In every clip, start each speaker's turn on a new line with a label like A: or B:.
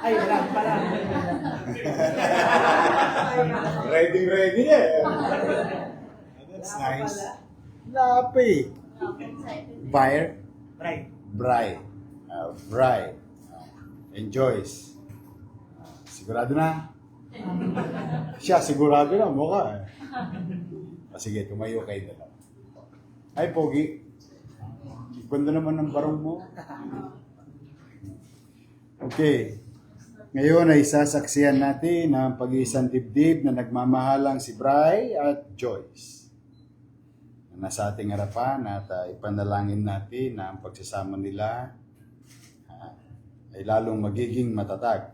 A: Ay, wala pala.
B: Ready eh. That's nice. Lapi. Buyer.
A: Right.
B: Bry. Bry. Enjoys. Sigurado na? Siya, sigurado na. Mukha eh. Sige, tumayo kayo dalawa. Ay, Pogi. Ganda naman ng barong mo. Okay. Ngayon ay sasaksihan natin ang pag-iisang dibdib na nagmamahalang si Bry at Joyce. Nasa ating harapan at ipanalangin natin na ang pagsasama nila ay lalong magiging matatag.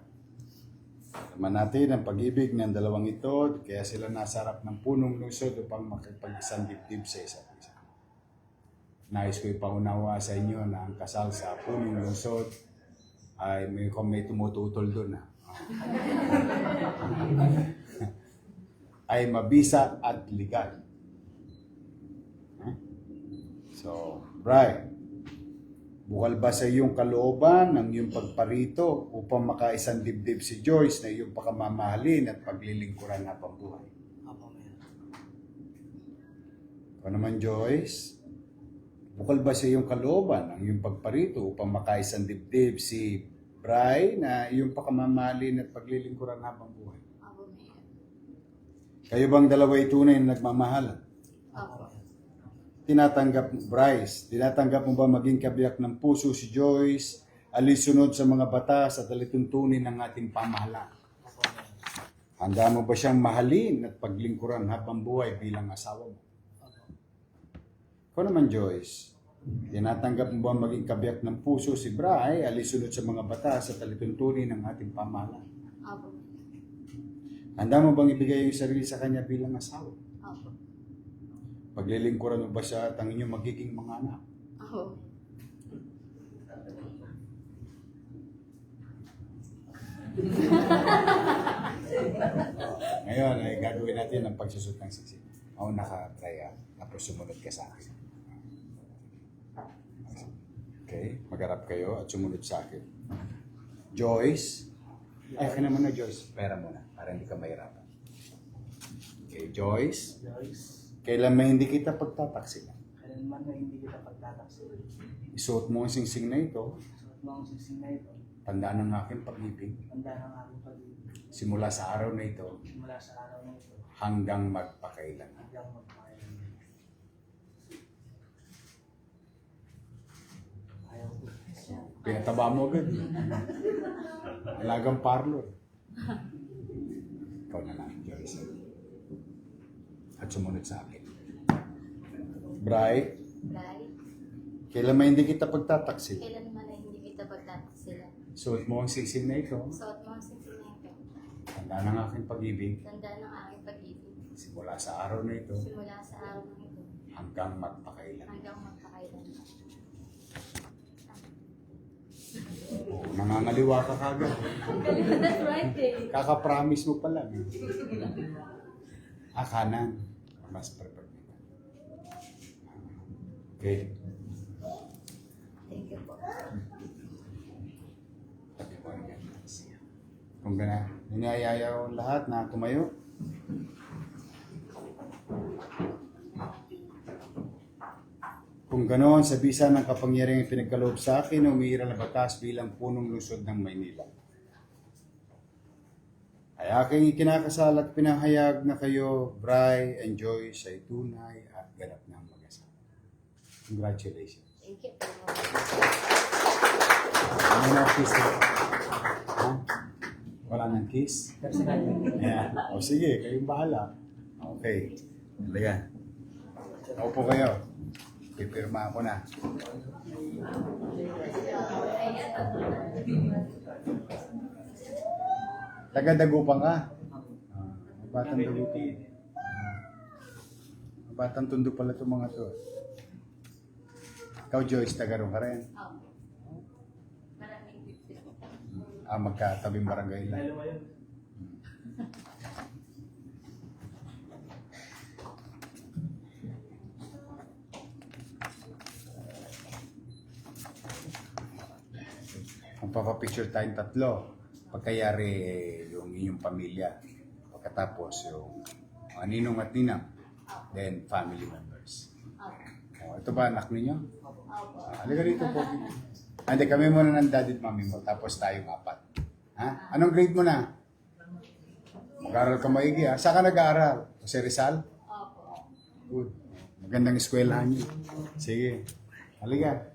B: Naman natin ang pag-ibig ng dalawang ito, kaya sila nasa harap ng punong lungsod upang makipag-isang dibdib sa isa't isa. Nais ko ipaunawa sa inyo na ang kasal sa punong lungsod ay may tumututol doon ay mabisa at legal. So, Bry, bukal ba sa iyong kalooban ang iyong pagparito upang makaisang dibdib si Joyce na iyong pakamamahalin at paglilingkuran na pambuhay?
A: Opo, meron.
B: Ikaw naman, Joyce, bukal ba sa iyong kalooban ang iyong pagparito upang makaisang dibdib si Bry na iyong pakamamahalin at paglilingkuran habang buhay?
C: Opo, meron.
B: Kayo bang dalawa ay tunay na nagmamahalan?
C: Opo.
B: Tinatanggap mo, Bryce, tinatanggap mo ba maging kabiyak ng puso si Joyce, alisunod sa mga batas at alituntunin ng ating pamahalaan?
A: Opo, meron.
B: Handa mo ba siyang mahalin at paglingkuran habang buhay bilang asawa mo?
A: Opo.
B: Ikaw naman, Joyce, tinatanggap mo ba maging kabiyak ng puso si Bry, alisunod sa mga batas at alituntunin ng ating pamahalaan?
C: Opo.
B: Handa mo bang ibigay yung sarili sa kanya bilang asawa?
C: Opo.
B: Paglilingkuran mo ba siya at ang inyong magiging mga anak?
C: Opo.
B: Ngayon ay gagawin natin ang pagsusot ng siksi. Ako naka-try tapos sumunod ka sa akin. Okay, magharap kayo at sumunod sa akin. Joyce, ay ka naman na Joyce, pera muna para hindi ka mahirapan. Okay, Joyce,
A: Joyce,
B: kailan may hindi kita pagtataksilan?
A: kailanman na hindi kita pagtataksil.
B: Isuot mo ang singsing na ito,
A: Suot mo ang sising na ito.
B: tandaan ng aking pag-ibig,
A: Tanda ng aking pag-ibig.
B: simula sa araw na ito
A: Simula sa araw na ito
B: hanggang magpakailan.
A: hanggang magpakailan. Ayaw ko.
B: Pinataba mo agad. Alagang parlor. Ikaw na lang, Joyce. At sumunod sa akin. Bry,
C: Bry,
B: kailan may hindi kita pagtataksil?
C: kailan man ay hindi kita pagtataksilan.
B: Suot mo ang singsing na ito,
C: Suot mo ang sisig na ito.
B: tanda ng aking pag-ibig,
C: Tandaan ng aking pag-ibig.
B: simula sa araw na ito
C: Simula sa araw na ito
B: hanggang magpakailan.
C: hanggang magpakailan.
B: Nangangaliwa ka kagad.
C: That's right eh.
B: Kaka-promise mo pa lang. Kanan. Mas prefer. Okay.
C: Thank you po.
B: Kung gana, niniyayaw lahat na tumayo. Kung ganoon, sa bisa ng kapangyarihang pinagkaloob sa akin, umiiral na batas bilang punong lungsod ng Maynila. Ay aking ikinakasal at pinahayag na kayo, Bry and Joyce, ay tunay at ganap ng mag-asawa. Congratulations.
C: Thank you po.
B: Ano na kiss? Ha? Wala nang kiss?
A: Personal.
B: Yeah. O sige, kayong bahala. Okay. Halika. Opo kayo. Pipirma ako na. Taga-Dagupan ka? Batang Dagupan. Batang Tondo pala itong mga to. Ikaw, Joyce, taga ron ka rin.
C: Opo. Maraming gifts po.
B: Magkatabing barangay lang.
A: Lalo mo yun.
B: Magpapapicture tayong tatlo. Pagkayari yung inyong pamilya. Pagkatapos yung mga ninong at ninang. Then family members.
C: Opo.
B: Ito ba anak ninyo?
C: Opo.
B: Halika dito po. Hindi, kami muna ng daddy at mami mo. Tapos tayong apat. Ha? Anong grade mo na? Mag-aaral ka maigi ha? Saan ka nag-aaral? Jose Rizal?
C: Opo.
B: Good. Magandang eskwelahan niyo. Sige. Halika.